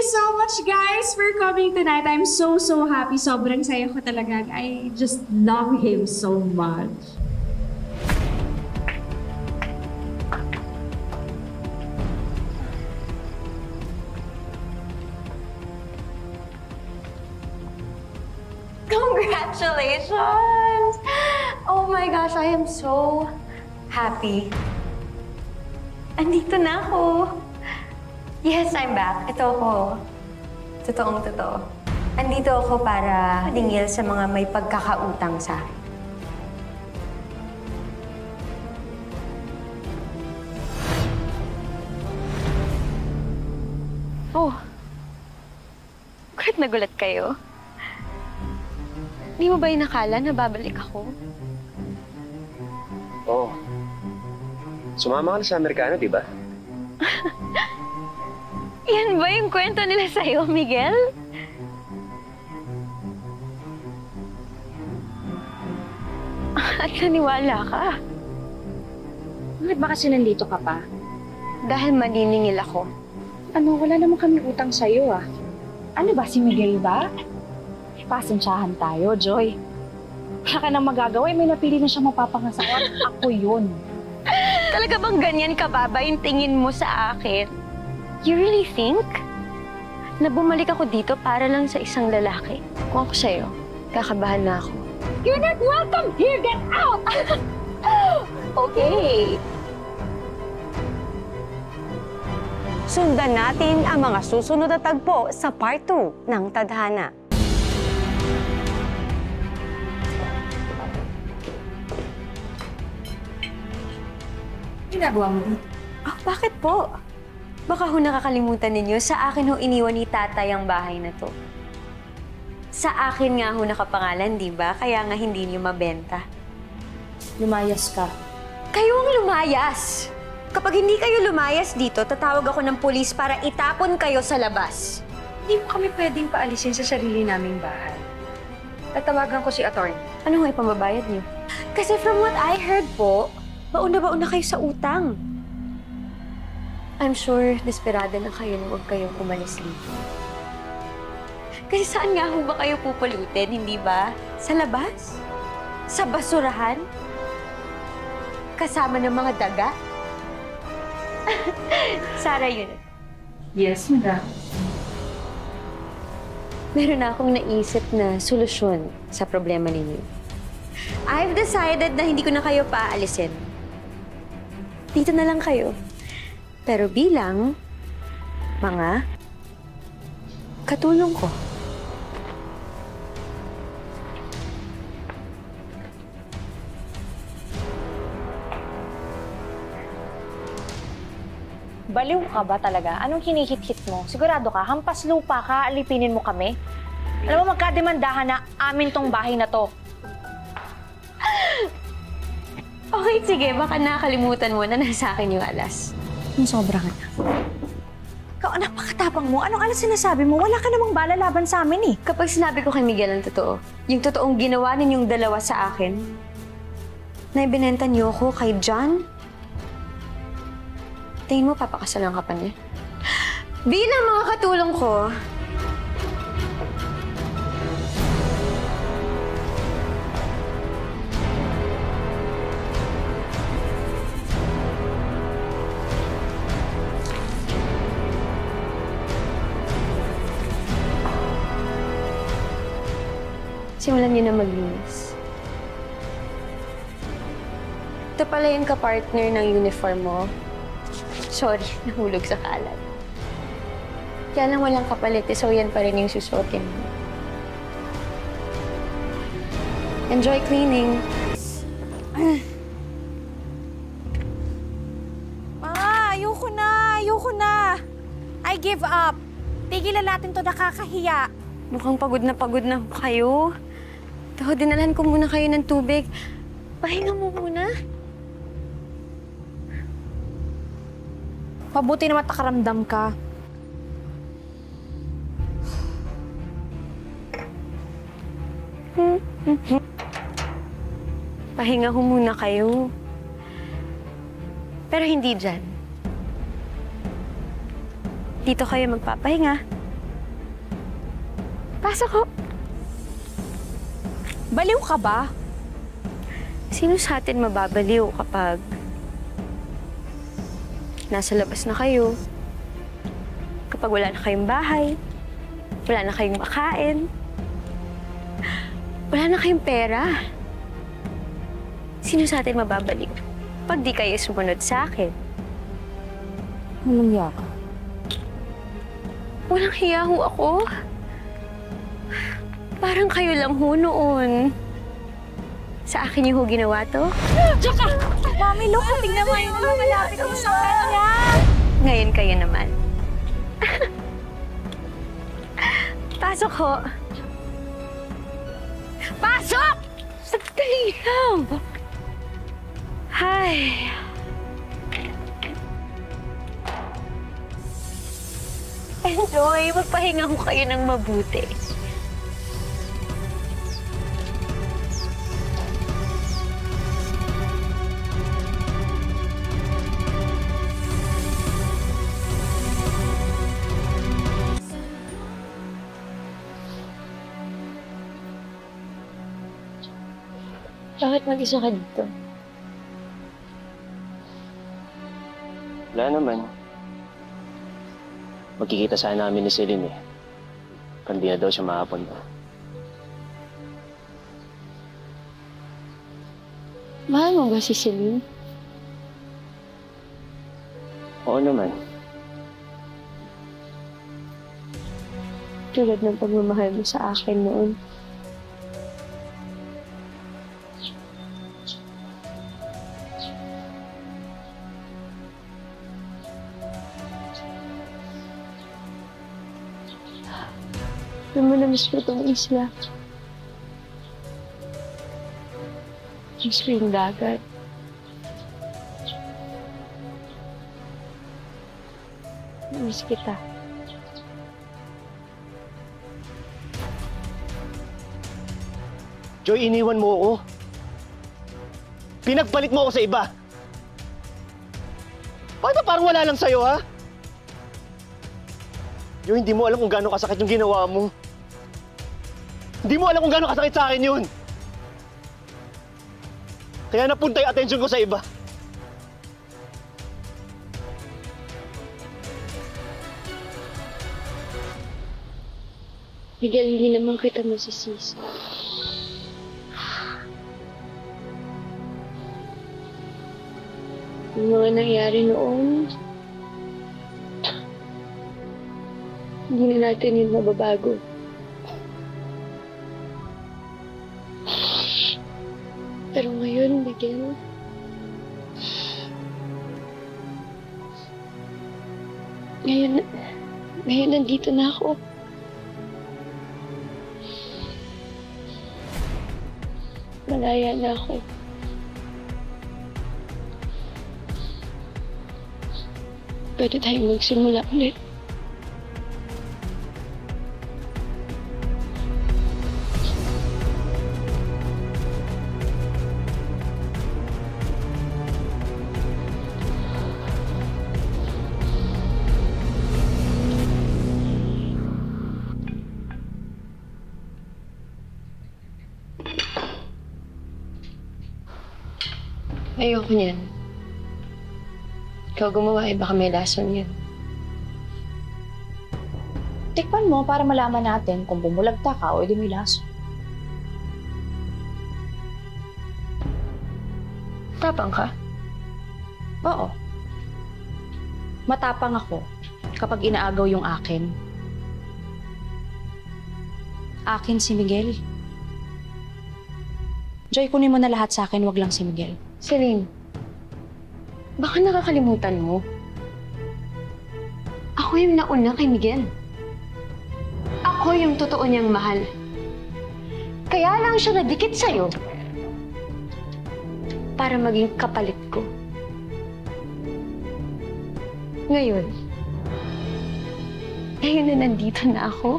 you so much, guys, for coming tonight. I'm so happy. Sobrang saya ko talaga. I just love him so much. Congratulations! Oh my gosh, I am so happy. Andito na ako. Yes, I'm back. Ito ako. Totoong-totoo. Andito ako para dingil sa mga may pagkakautang sa akin. Oh. Bakit nagulat kayo? Di mo ba inakala na babalik ako? Oo. Sumama ka na sa Amerikano, di ba? Yan ba yung kwento nila sa'yo, Miguel? At naniwala ka? Bakit ba kasi nandito ka pa? Dahil maniningil ako. Ano, wala naman kami utang sa'yo ah. Ano ba, si Miguel ba? Pasensyahan tayo, Joy. Wala ka nang magagawa, may napili na siya mapapangasawa. Ako yun. Talaga bang ganyan kababa yung tingin mo sa akin? You really think na bumalik ako dito para lang sa isang lalaki? Kung ako sa'yo, kakabahan na ako. You're not welcome here! Get out! Okay. Sundan natin ang mga susunod na tagpo sa Part 2 ng Tadhana. Ginagawa mo dito? Oh, bakit po? Baka ho nakakalimutan ninyo, sa akin ho iniwan ni tatay ang bahay na to. Sa akin nga ho nakapangalan, di ba? Kaya nga hindi niyo mabenta. Lumayas ka. Kayo ang lumayas! Kapag hindi kayo lumayas dito, tatawag ako ng pulis para itapon kayo sa labas. Hindi mo kami pwedeng paalisin sa sarili naming bahay. Tatawagan ko si attorney. Ano nga ipambabayad niyo? Kasi from what I heard po, bauna kayo sa utang. I'm sure desperada na kayo na huwag kayong umalis dito. Kasi saan nga ho ba kayo pupulutin, hindi ba? Sa labas? Sa basurahan? Kasama ng mga daga? Sarah, yun. Yes, madam. Meron na akong naisip na solusyon sa problema ninyo. I've decided na hindi ko na kayo paalisin. Dito na lang kayo. Pero bilang mga katulong ko. Baliw ka ba talaga? Anong hinihit-hit mo? Sigurado ka, hampas lupa ka, alipinin mo kami? Alam mo, magkademandahan na amin tong bahay na to. Okay, sige. Baka nakalimutan mo na nasa akin yung alas. Yung sobra ka na. Ikaw, napakatapang mo. Anong alas sinasabi mo? Wala ka namang bala laban sa amin eh. Kapag sinabi ko kay Miguel ang totoo, yung totoong ginawa ninyong dalawa sa akin, na ibinenta niyo ako kay John, tingin mo papakasalan ka pa niya? Bilang mga katulong ko, simulan niyo na maglinis. Ito pala yung kapartner ng uniform mo. Sorry, nahulog sa kalat. Kaya lang walang kapalit, so yan pa rin yung susuotin mo. Enjoy cleaning. Ma, ayoko na! Ayoko na! I give up! Tigilan natin to, nakakahiya. Mukhang pagod na kayo. Ito, dinalan ko muna kayo ng tubig. Pahinga mo muna. Mabuti naman takaramdam ka. Pahinga ko muna kayo. Pero hindi dyan. Dito kayo magpapahinga. Pasok ho. Baliw ka ba? Sino sa atin mababaliw kapag nasa labas na kayo? Kapag wala na kayong bahay, wala na kayong makain, wala na kayong pera. Sino sa atin mababaliw pag di kayo sumunod sa akin? Walang hiya ka. Walang hiya ho ako. Parang kayo lang ho noon. Sa akin yung ho ginawa to. Tsaka! Mami, look, tingnan mo yung lumalapit ko sa kanya. Ngayon kayo naman. Pasok ho. Pasok! Sandali lang. Hi. Enjoy. Magpahinga ko kayo ng mabuti. Bakit mag-isa ka dito? Wala naman. Magkikita sana namin ni Celine eh. Kandi na daw siya makapunta. Mahal mo ba si Celine? Oo naman. Tulad ng pagmamahal mo sa akin noon. Alam mo, na-miss ko itong isla. Miss ko yung dagat. Na-miss kita. Joy, iniwan mo ako. Pinagpalit mo ako sa iba. Bakit parang wala lang sa'yo, ha? Joy, hindi mo alam kung gaano kasakit yung ginawa mo. Hindi mo alam kung gaano kasakit sa akin yun. Kaya napunta yung atensyon ko sa iba. Miguel, hindi naman kita masisisi. Yung mga nangyari noon, hindi na natin yun mababago. Pero ngayon, Miguel, ngayon nandito na ako. Malaya na ako. Pwede tayong magsimula ulit. Ayoko niyan. Ikaw gumawa, baka may lason yan. Tikman mo para malaman natin kung bumulagta ka o di may laso. Tapang ka? Oo. Matapang ako kapag inaagaw yung akin. Akin si Miguel. Joy, kunin mo na lahat sa akin, wag lang si Miguel. Celine, baka nakakalimutan mo. Ako yung nauna kay Miguel. Ako yung totoo niyang mahal. Kaya lang siya nadikit sa'yo para maging kapalit ko. Ngayon na nandito na ako,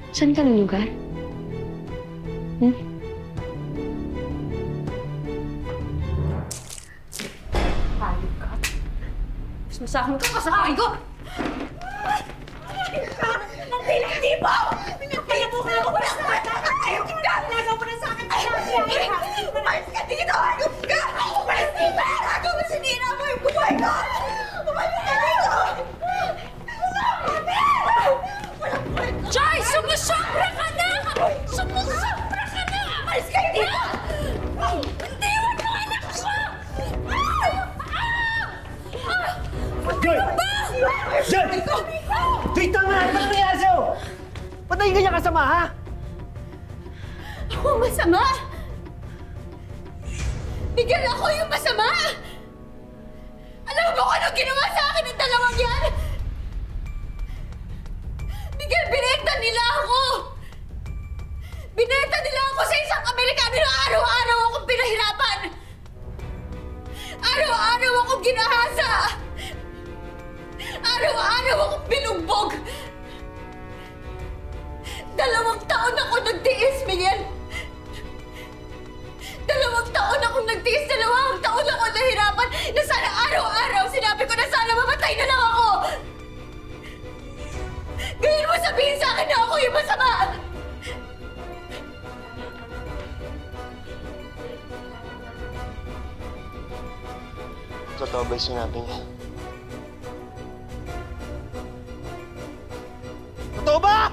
saan ka lulugar? Sumasakang ka pa sa kamay ko! mo! Pinagkaya mo ka! Umalis ka! Ayaw ka! Nagaw mo na sa akin! Umalis ka dito! Ayaw ka! Umalis dito! Ayaw mo sinira mo yung buhay ko! Umalis ka dito! Joy! Sumusobra ka na! Sumusobra ka na! Umalis ka dito! Iwan mo anak ko! Joy! Joy! Joy, tama na! Ano nangyayari sa'yo? Ba't naging ganyan kasama, ha? Ako masama? Miguel, ako yung masama! Alam mo kung anong ginawa sa akin ng dalawang yan? Miguel, binenta nila ako! Binenta nila ako sa isang Amerikano na araw-araw akong pinahirapan! Araw-araw akong ginahasa! Araw-araw akong binugbog! 2 taon ako nagtiis, Miguel! 2 taon akong nagtiis, 2 taon ako nahirapan na sana araw-araw sinabi ko na sana mamatay na lang ako! Ngayon mo sabihin sa akin na ako yung masama! Totoo ba yung sinabi niya? Totoo ba?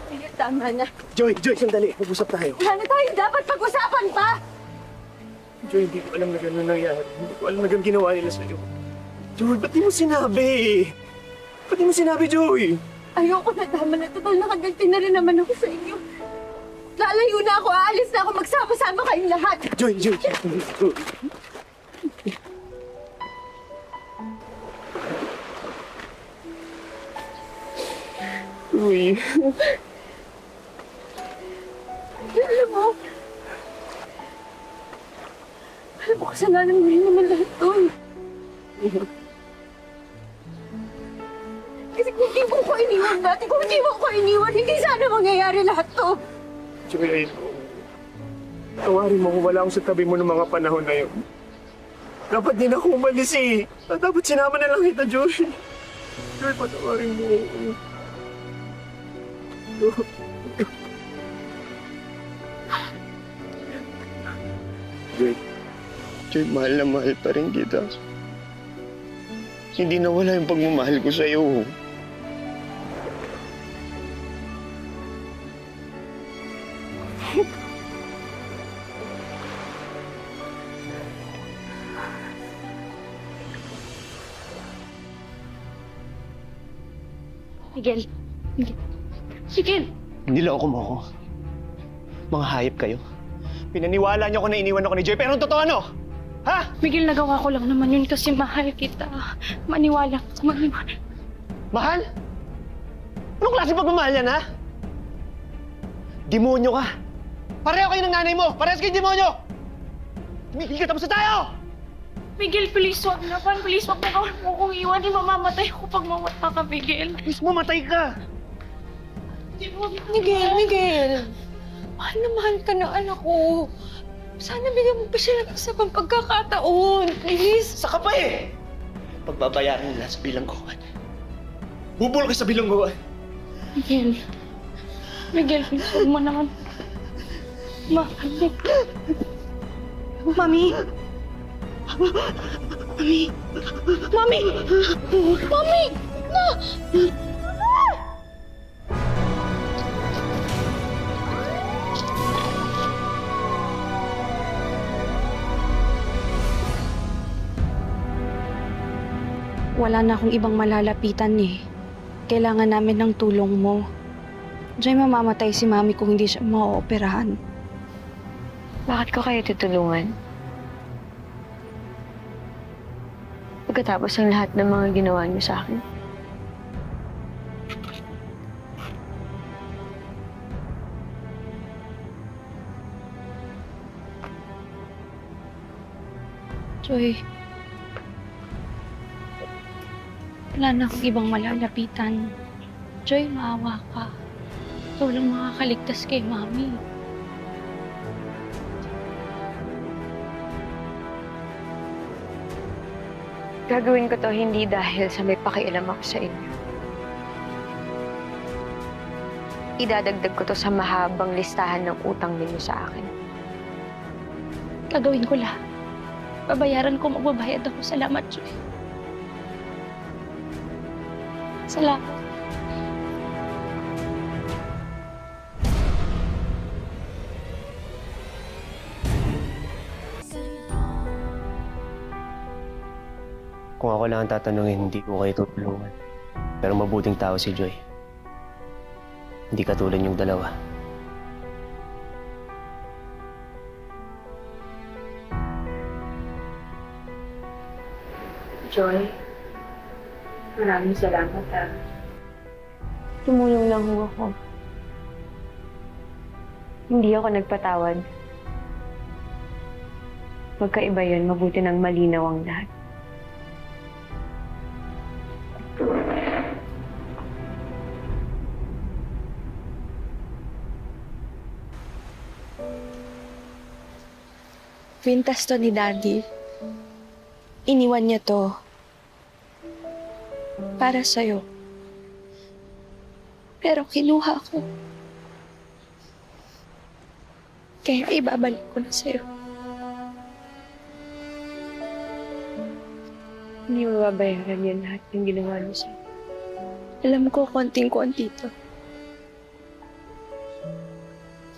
Miguel, tama na. Joy, sandali. Mag-usap tayo. Wala na tayo dapat pag-usapan pa! Joy, hindi ko alam na gano'n nangyari. Hindi ko alam na gano'n ginawa nila sa'yo. Joy, ba't di mo sinabi? Ba't di mo sinabi, Joy? Ayoko na, tama na. Total, nakaganti na rin naman ako sa inyo. Lalayo na ako, aalis na ako, magsama-sama kayong lahat. Joy. Uy. Alam mo, kasalanan mo rin naman lahat to. Kasi kung di mo ko iniwan dati, kung di mo ko iniwan, hindi sana mangyayari lahat to. Joy, tawarin mo kung wala akong sa tabi mo ng mga panahon na yun. Dapat din ako umalis eh. Dapat sinama na lang kita, Joy. Joy, patawarin mo. Joy, mahal na mahal pa rin kita. Hindi nawala yung pagmamahal ko sa'yo. Miguel. Hindi lang ako kumoko. Mga hayop kayo. Pinaniwala niyo ako na iniwan ako ni Joy, pero ang totoo ano? Ha? Miguel, nagawa ko lang naman yun kasi mahal kita. Maniwala. Mahal? Anong klase pagmamahal yan, ha? Demonyo ka. Pareho kayo ng nanay mo. Parehas kayo demonyo. Tumigil ka, tapos na tayo! Miguel, please, wag naman. Please, wag mo kong iwanin. Mamamatay ako pag mawala ka, Miguel. Please, mamatay ka. Miguel. Mahal na mahal ka na anak ko. Sana bigyan mo pa siya ng isa pang pagkakataon. Please. Saka pa eh! Pagbabayaran nila sa bilangguan. Bubulok ka sa bilangguan. Miguel, please, wag mo naman. Mami! Na! Wala na akong ibang malalapitan eh. Kailangan namin ng tulong mo. Joy, mamamatay si Mami kung hindi siya ma-ooperahan. Bakit ko kayo tutulungan? Pagkatapos ng lahat ng mga ginawa niyo sa akin. Joy, wala na akong ibang malalapitan. Joy, maawa ka. Ikaw lang makakaligtas kay Mami. Gagawin ko to hindi dahil sa may pakialam ako sa inyo. idadagdag ko to sa mahabang listahan ng utang ninyo sa akin. Gagawin ko lahat. Babayaran ko, magbabayad ako. Salamat, Joy. Salamat. Kung ako lang ang tatanungin, hindi ko kayo tutulungan. Pero mabuting tao si Joy. Hindi katulad yung dalawa. Joy, maraming salamat Tumulong lang ho ako. Hindi ako nagpatawad. Magkaiba yun, mabuti nang malinaw ang lahat. Kwintas to ni Daddy. Iniwan niya to para sa'yo. Pero kinuha ko. Kaya ibabalik ko na sa'yo. Hindi mo babayaran yan lahat ng ginawa niyo sa'yo. Alam ko, konting-konti to.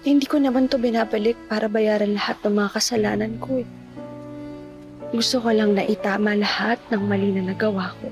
Hindi ko naman to binabalik para bayaran lahat ng mga kasalanan ko eh. Gusto ko lang na itama lahat ng mali na nagawa ko.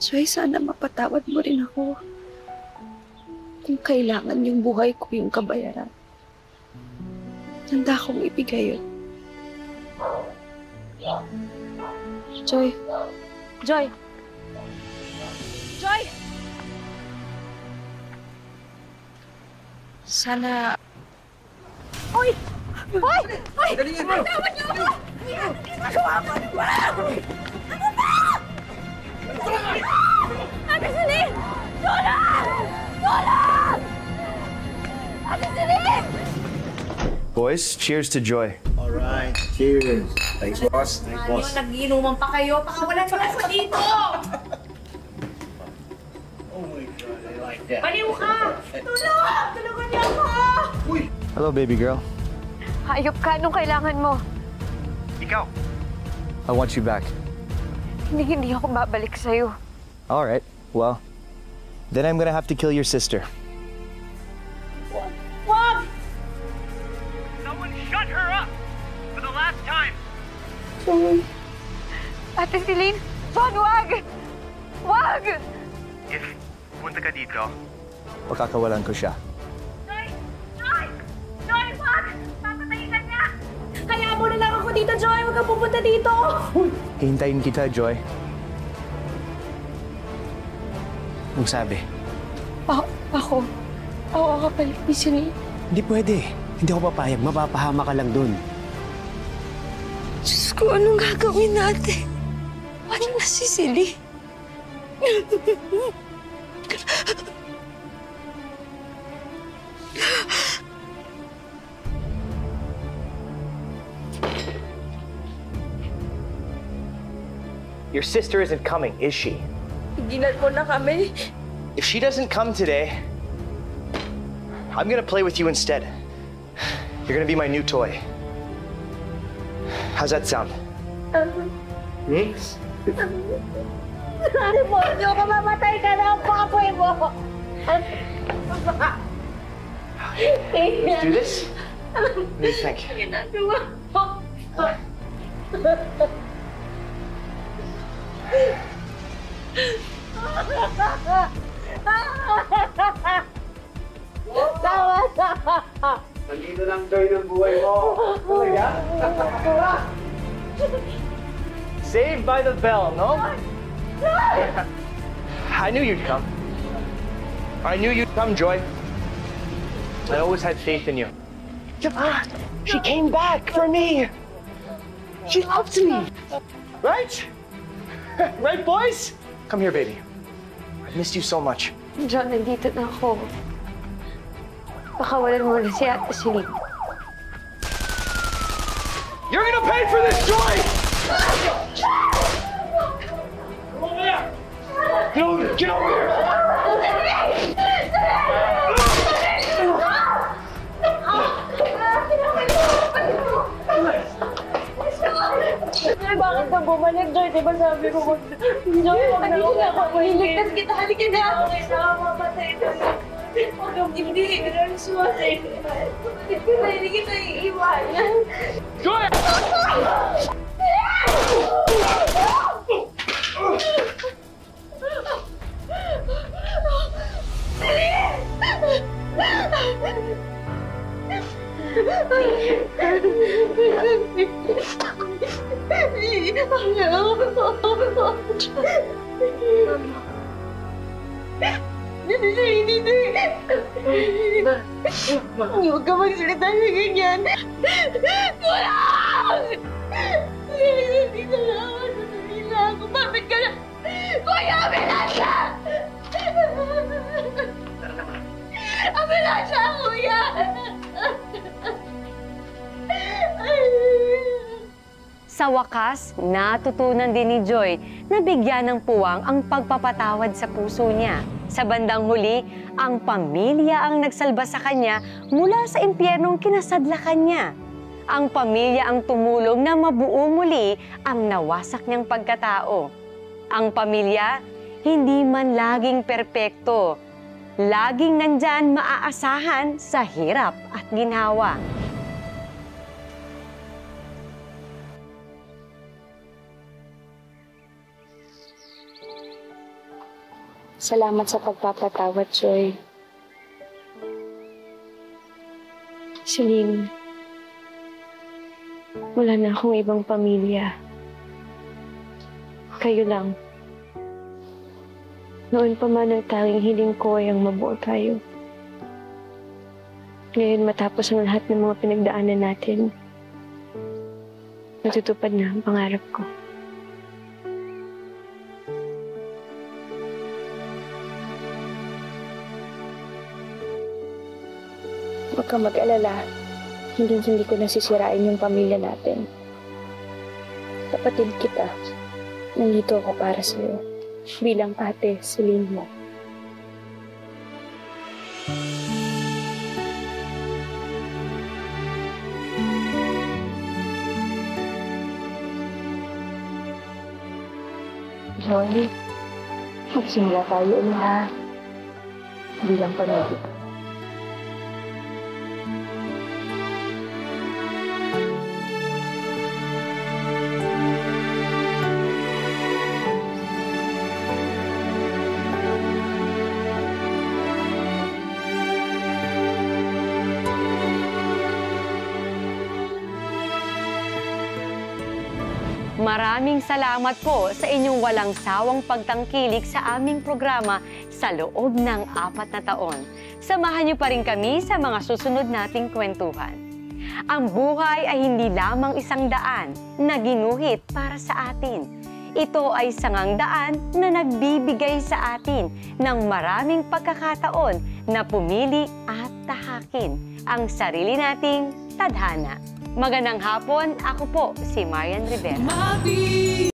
Joy, sana mapatawad mo rin ako. Kung kailangan yung buhay ko yung kabayaran. Handa akong ibigay yun. Joy. Joy! Joy! Sana... Hoy! Hoy! Hoy! Tawad niyo ako! Ginagawa mo! Ano ba? Ano ba? Ate Celine! Tulong! Tulong! Ate Celine! Boys, cheers to Joy. All right, cheers. Thanks, boss. Thanks, boss. Nag-iinuman pa kayo. Pakawalan niyo ako dito! Oh my God, I like that. Baliw ka! Tulong! Tulungan niyo ako! Hello, baby girl. Hayop ka nung kailangan mo. Ikaw. I want you back. Hindi ako babalik sa'yo. All right. Well, then I'm gonna have to kill your sister. Wag! Someone shut her up! For the last time! Ate Celine! John, wag! Wag! If punta ka dito, Pakakawalan ko siya. Joy! Joy! Joy, wag! Papatayin ka niya! Kaya mo na lang ako dito, Joy! Huwag kang pupunta dito! Hintayin kita, Joy. Ang sabi. Ako kapalit ni Celine. Hindi pwede. Hindi ako papayag. Mapapahama ka lang dun. Diyos ko, anong gagawin natin? Paano na si Celine? Your sister isn't coming, is she? Tigilan mo na kami. If she doesn't come today, I'm gonna play with you instead. You're gonna be my new toy. How's that sound? Demonyo ka, mamatay ka na ang papoy mo! Let's do this? What do you think? Ginagawa mo! Tawa na! Nandito lang Joy ng buhay mo. Talaga? Saved by the bell, no? I knew you'd come. I knew you'd come, Joy. I always had faith in you. She came back for me. She loves me. Right? Right, boys? Come here, baby. I missed you so much. John, nandito na ako. Pakawalan mo na si Ate Celine. You're gonna pay for this, Joy! Get over here! Get over here! Bakit ka bumalik, Joy? Di ba sabi ko Joy, huwag na ako. Ililigtas kita. Halika na. Okay na, mamatay na. Huwag kang hindi. Ganun sumasay. Hindi kita iiwanan. Joy! Huwag ka magsalita na ganyan. Tulong! Hindi na lang ako. Sandali lang ako. Bakit ka na? Kuya, ambulansya! Ambulansya, kuya! Sa wakas, natutunan din ni Joy na bigyan ng puwang ang pagpapatawad sa puso niya. Sa bandang huli, ang pamilya ang nagsalba sa kanya mula sa impyernong kinasadlakan niya. Ang pamilya ang tumulong na mabuo muli ang nawasak niyang pagkatao. Ang pamilya, hindi man laging perpekto. Laging nandyan maaasahan sa hirap at ginhawa. Salamat sa pagpapatawad, Joy. Celine, wala na akong ibang pamilya. Kayo lang. Noon pa man ang tanging hiling ko ay ang mabuo tayo. Ngayon matapos ang lahat ng mga pinagdaanan natin, natutupad na ang pangarap ko. Huwag kang mag-alala. Hindi ko nasisirain yung pamilya natin. Kapatid kita. Nandito ako para sa'yo. Bilang ate, Celine mo. Joy, magsimula tayo ulit ha. Bilang pamilya. Maraming salamat po sa inyong walang sawang pagtangkilik sa aming programa sa loob ng 4 na taon. Samahan niyo pa rin kami sa mga susunod nating kwentuhan. Ang buhay ay hindi lamang isang daan na ginuhit para sa atin. Ito ay sangang daan na nagbibigay sa atin ng maraming pagkakataon na pumili at tahakin ang sarili nating tadhana. Magandang hapon, ako po si Marian Rivera.